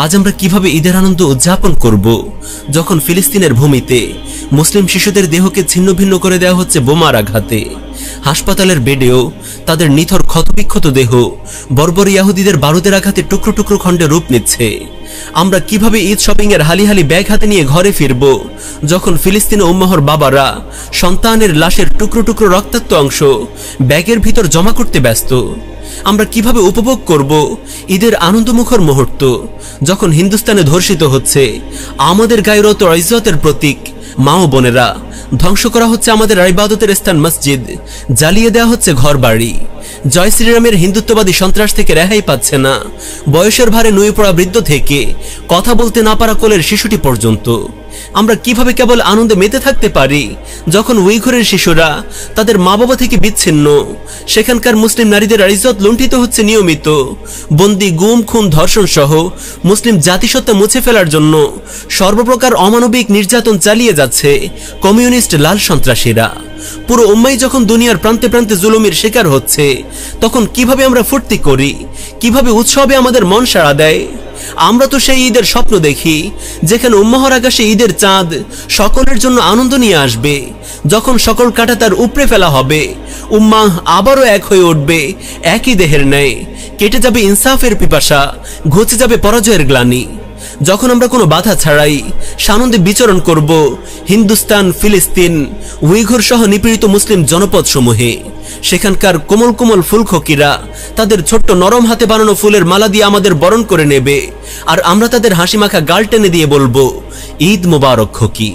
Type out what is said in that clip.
আজ আমরা কিভাবে ঈদের আনন্দ উদযাপন করব যখন ফিলিস্তিনের ভূমিতে মুসলিম শিশুদের দেহকে ছিন্ন ভিন্ন করে দেওয়া হচ্ছে বোমার আঘাতে, হাসপাতালের বেডেও তাদের নিথর ক্ষতবিক্ষত দেহ বর্বর ইহুদিদের বারুদের আঘাতে টুকরো টুকরো খণ্ডে রূপ নিচ্ছে। আমরা কিভাবে ঈদ শপিং এর হালি হালি ব্যাগ হাতে নিয়ে ঘরে ফিরব যখন ফিলিস্তিনে উম্মাহর বাবারা সন্তানের লাশের টুকরো টুকরো রক্তাক্ত অংশ ব্যাগের ভিতর জমা করতে ব্যস্ত। আমরা কিভাবে উপভোগ করব ঈদের আনন্দমুখর মুহূর্ত যখন হিন্দুস্তানে ধর্ষিত হচ্ছে আমাদের গায়রত ও ইজ্জতের প্রতীক মা ও বোনেরা, ধ্বংস করা হচ্ছে আমাদের ইবাদতের স্থান মসজিদ, জ্বালিয়ে দেওয়া হচ্ছে ঘর বাড়ি। জয় শ্রীরামের হিন্দুত্ববাদী সন্ত্রাস থেকে রেহাই পাচ্ছে না বয়সের ভারে নুয়ে পড়া বৃদ্ধ থেকে কথা বলতে না পারা কোলের শিশুটি পর্যন্ত। আমরা কিভাবে কেবল আনন্দে মেতে থাকতে পারি যখন উইঘুরের শিশুরা তাদের মা বাবা থেকে বিচ্ছিন্ন, সেখানকার মুসলিম নারীদের ইজ্জত লুণ্ঠিত হচ্ছে নিয়মিত, বন্দি, গুম, খুন, ধর্ষণ সহ মুসলিম জাতিসত্তা মুছে ফেলার জন্য সর্বপ্রকার অমানবিক নির্যাতন চালিয়ে যাচ্ছে কমিউনিস্ট লাল সন্ত্রাসীরা। পুরো উম্মাই যখন দুনিয়ার প্রান্তে প্রান্তে জুলুমের শিকার হচ্ছে তখন কিভাবে আমরা ফুর্তি করি, কিভাবে উৎসবে আমাদের মন সাড়া দেয়। আমরা তো সেই ঈদের স্বপ্ন দেখি যেখানে উম্মাহর আকাশে ঈদের চাঁদ সকলের জন্য আনন্দ নিয়ে আসবে, যখন সকল কাঁটা তার উপড়ে ফেলা হবে, উম্মাহ আবারও এক হয়ে উঠবে একই দেহের ন্যায়, কেটে যাবে ইনসাফের পিপাসা, ঘুচে যাবে পরাজয়ের গ্লানি। যখন আমরা কোনো বাধা ছাড়াই সানন্দে বিচরণ করব হিন্দুস্তান, ফিলিস্তিন, উইঘুর সহ নিপীড়িত মুসলিম জনপদ সমূহে, সেখানকার কোমল কোমল ফুলখকিরা তাদের ছোট্ট নরম হাতে বানানো ফুলের মালা দিয়ে আমাদের বরণ করে নেবে, আর আমরা তাদের হাসি মাখা গাল টেনে দিয়ে বলবো ঈদ মুবারক খকি।